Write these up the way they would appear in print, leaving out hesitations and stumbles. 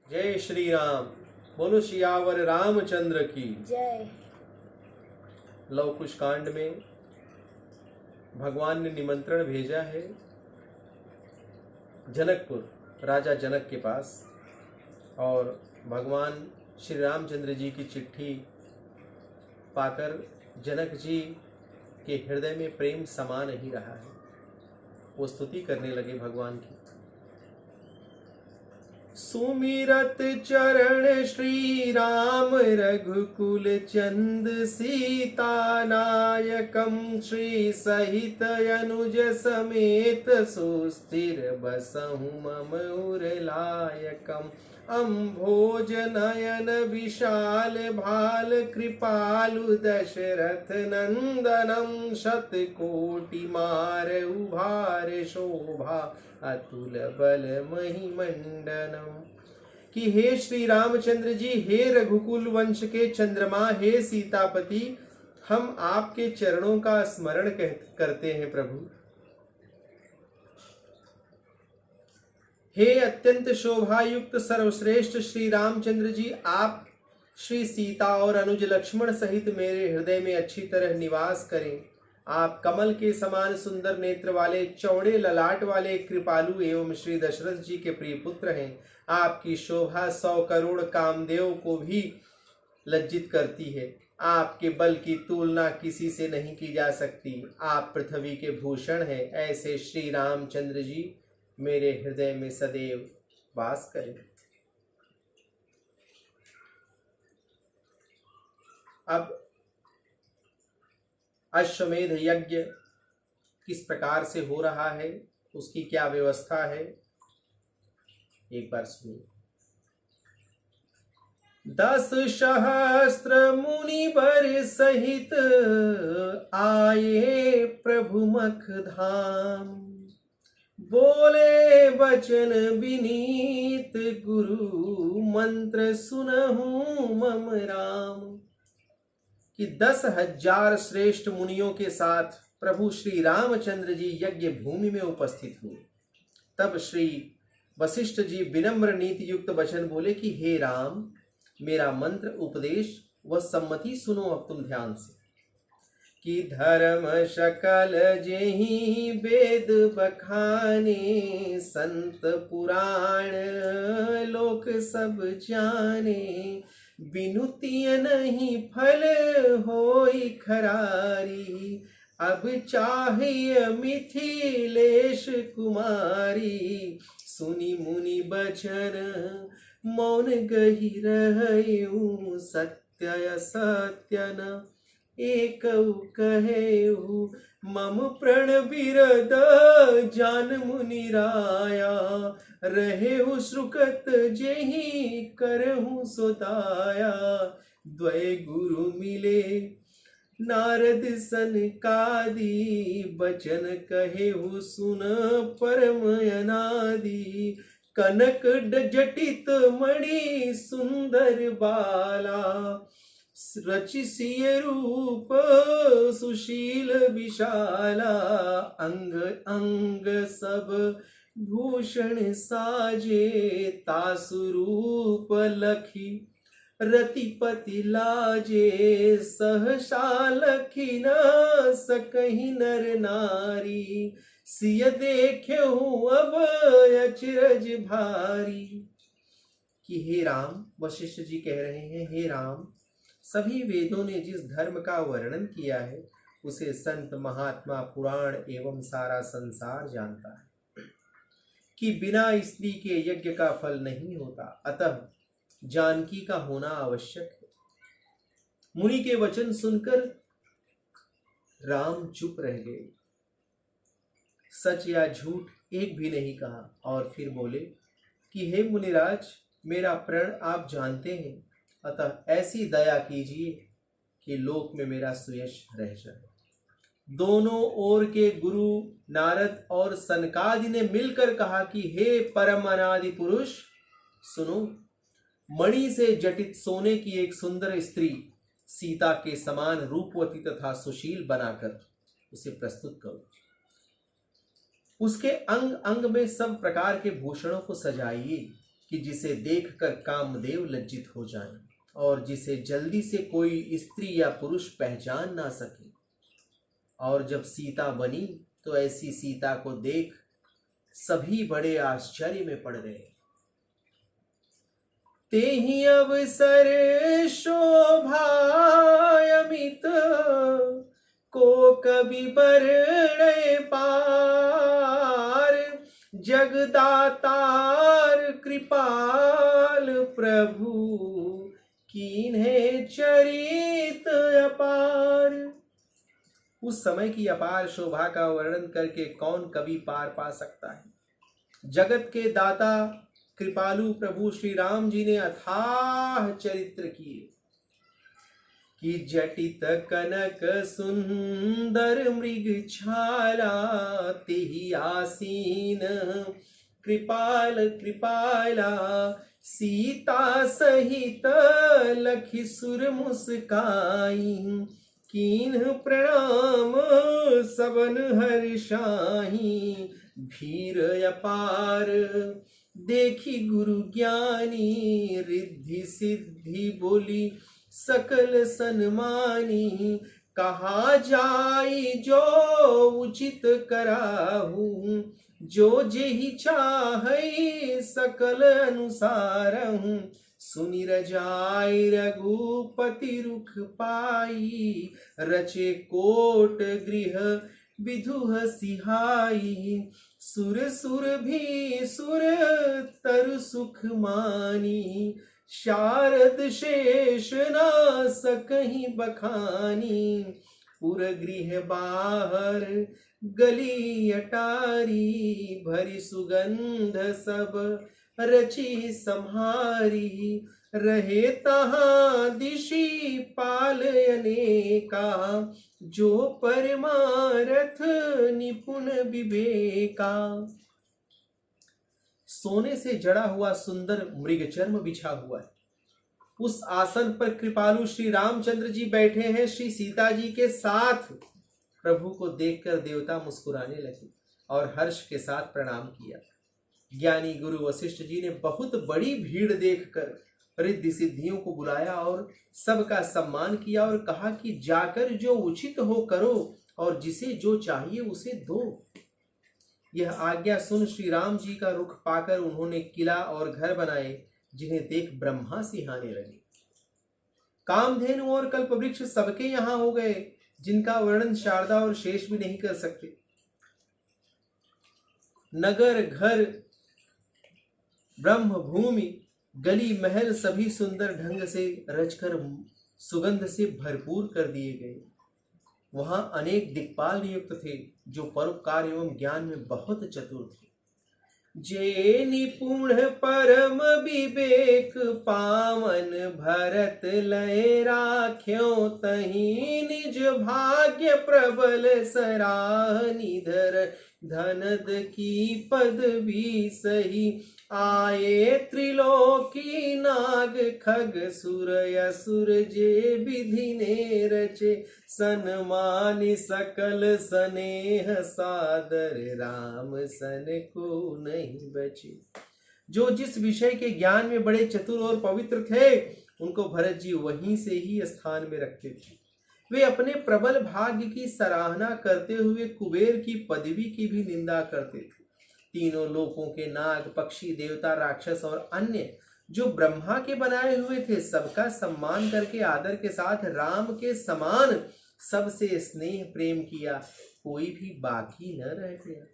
जय श्री राम। बोलो सियावर रामचंद्र की जय। लव कुश कांड में भगवान ने निमंत्रण भेजा है जनकपुर राजा जनक के पास, और भगवान श्री रामचंद्र जी की चिट्ठी पाकर जनक जी के हृदय में प्रेम समा नहीं रहा है। वो स्तुति करने लगे भगवान की। सुमिरत चरण श्री राम रघुकुल चंद सीता नायकम श्री सहित अनुज समेत सुस्थिर बसहु मम उरलायकम अम्भोज नयन विशाल भाल कृपालु दशरथ नंदनम शतकोटि मार उभार शोभा अतुल बल महिमंडनम। कि हे श्री रामचंद्र जी, हे रघुकुल वंश के चंद्रमा, हे सीतापति, हम आपके चरणों का स्मरण करते हैं प्रभु। हे अत्यंत शोभायुक्त सर्वश्रेष्ठ श्री रामचंद्र जी, आप श्री सीता और अनुज लक्ष्मण सहित मेरे हृदय में अच्छी तरह निवास करें। आप कमल के समान सुंदर नेत्र वाले, चौड़े ललाट वाले कृपालु एवं श्री दशरथ जी के प्रिय पुत्र हैं। आपकी शोभा 100 करोड़ कामदेव को भी लज्जित करती है। आपके बल की तुलना किसी से नहीं की जा सकती। आप पृथ्वी के भूषण हैं। ऐसे श्री रामचंद्र जी मेरे हृदय में सदैव वास करें। अब अश्वमेध यज्ञ किस प्रकार से हो रहा है, उसकी क्या व्यवस्था है, एक बार सुनिए। 10 सहस्त्र मुनिवर सहित आए प्रभु मख धाम, बोले वचन विनीत गुरु मंत्र सुनहु मम राम। कि 10,000 श्रेष्ठ मुनियों के साथ प्रभु श्री रामचंद्र जी यज्ञ भूमि में उपस्थित हुए। तब श्री वशिष्ठ जी विनम्र नीति युक्त वचन बोले कि हे राम, मेरा मंत्र उपदेश व सम्मति सुनो अब तुम ध्यान से। कि धर्म सकल जेहि वेद बखाने, संत पुराण लोक सब जाने, बिनुतिय नहीं फल होई खरारी, अब चाहिए मिथिलेश कुमारी। सुनी मुनि बचन मौन गही रहयु, सत्य सत्य न एक कहेऊ, मम प्रण बिरद जान मुनि राया, रहेहु श्रुकत जेहि करहु सोदाया। द्वय गुरु मिले नारद सनकादि, बचन कहेहु सुन परम अनादि। कनक जटित मणि सुंदर बाला, रचिसिय रूप सुशील विशाला। अंग अंग सब भूषण साजे, तासु रूप लखी रतिपति लाजे। सहसा लखी न सकहि नर नारी, सिय देख्यहु अब अचरज भारी। कि हे राम, वशिष्ठ जी कह रहे हैं, हे राम, सभी वेदों ने जिस धर्म का वर्णन किया है उसे संत महात्मा पुराण एवं सारा संसार जानता है कि बिना स्त्री के यज्ञ का फल नहीं होता, अतः जानकी का होना आवश्यक है। मुनि के वचन सुनकर राम चुप रह गए, सच या झूठ एक भी नहीं कहा, और फिर बोले कि हे मुनिराज, मेरा प्रण आप जानते हैं, अतः ऐसी दया कीजिए कि लोक में मेरा सुयश रह जाए। दोनों ओर के गुरु नारद और सनकादि ने मिलकर कहा कि हे परम अनादि पुरुष, सुनो, मणि से जटित सोने की एक सुंदर स्त्री सीता के समान रूपवती तथा सुशील बनाकर उसे प्रस्तुत करो। उसके अंग अंग में सब प्रकार के भूषणों को सजाइए। कि जिसे देखकर कामदेव लज्जित हो जाएं और जिसे जल्दी से कोई स्त्री या पुरुष पहचान ना सके। और जब सीता बनी तो ऐसी सीता को देख सभी बड़े आश्चर्य में पड़ गए। तेहि अवसर शोभायमित को कवि वर्णय पार। जगदातार कृपाल प्रभु कीन्हे चरित अपार। उस समय की अपार शोभा का वर्णन करके कौन कवि पार पा सकता है। जगत के दाता कृपालु प्रभु श्री राम जी ने अथाह चरित्र किए कि जटित कनक सुंदर मृग छाला। तेहि आसीन कृपाल कृपाला। सीता सहित लखि सुर मुस्काई। कीन्ह प्रणाम सबन हर्षाही। भीर अपार देखी गुरु ज्ञानी। रिद्धि सिद्धि बोली सकल सन्मानी। कहा जाई जो उचित कराहू। जो जेहि चाहै सकल अनुसारहूँ। सुनि रजाई रघुपति रुख पाई। रचे कोट गृह विधुह सिहाई। सुर सुर भी सुर तरु सुख मानी। शारद शेष ना सकहि बखानी। पुर गृह बाहर गली अटारी। भरी सुगंध सब रची सम्हारी। रहे तहाँ दिशि पाल अनेका। जो परमारथ निपुण विवेका। सोने से जड़ा हुआ सुंदर मृगचर्म बिछा हुआ है। उस आसन पर कृपालु श्री रामचंद्र जी बैठे हैं श्री सीता जी के साथ। प्रभु को देखकर देवता मुस्कुराने लगे और हर्ष के साथ प्रणाम किया। ज्ञानी गुरु वशिष्ठ जी ने बहुत बड़ी भीड़ देखकर रिद्धि सिद्धियों को बुलाया और सबका सम्मान किया और कहा कि जाकर जो उचित हो करो और जिसे जो चाहिए उसे दो। यह आज्ञा सुन श्री राम जी का रुख पाकर उन्होंने किला और घर बनाए जिन्हें देख ब्रह्मा सिहाने लगे। कामधेनु और कल्पवृक्ष सबके यहाँ हो गए जिनका वर्णन शारदा और शेष भी नहीं कर सकते। नगर घर ब्रह्म भूमि गली महल सभी सुंदर ढंग से रचकर सुगंध से भरपूर कर दिए गए। वहां अनेक दिक्पाल नियुक्त थे जो परोपकार एवं ज्ञान में बहुत चतुर थे। जे निपुण परम विवेक पावन भरत लय राख्यो। तहि निज भाग्य प्रबल सराह। निधर धनद की पदवी सही। आए त्रिलोकी नाग खग सुर असुर। जे विधि ने रचे सन्मानि सकल स्नेह सादर। राम सन को नहीं बचे। जो जिस विषय के ज्ञान में बड़े चतुर और पवित्र थे उनको भरत जी वहीं से ही स्थान में रखते थे। वे अपने प्रबल भाग्य की सराहना करते हुए कुबेर की पदवी की भी निंदा करते थे। तीनों लोकों के नाग पक्षी देवता राक्षस और अन्य जो ब्रह्मा के बनाए हुए थे सबका सम्मान करके आदर के साथ राम के समान सबसे स्नेह प्रेम किया। कोई भी बाकी न रह गया।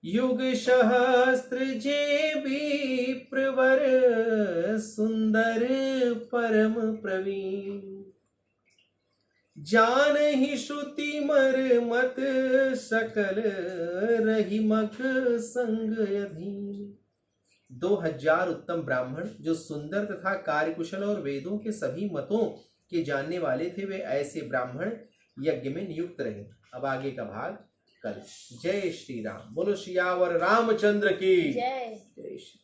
युग सहस्त्र जे भी प्रवर। सुंदर परम प्रवीण। जान ही श्रुति मर मत सकल। रही मख संग अधीन। 2000 उत्तम ब्राह्मण जो सुंदर तथा कार्यकुशल और वेदों के सभी मतों के जानने वाले थे वे ऐसे ब्राह्मण यज्ञ में नियुक्त रहे। अब आगे का भाग कल। जय श्री राम। बोलो सियावर रामचंद्र की जय। जय श्री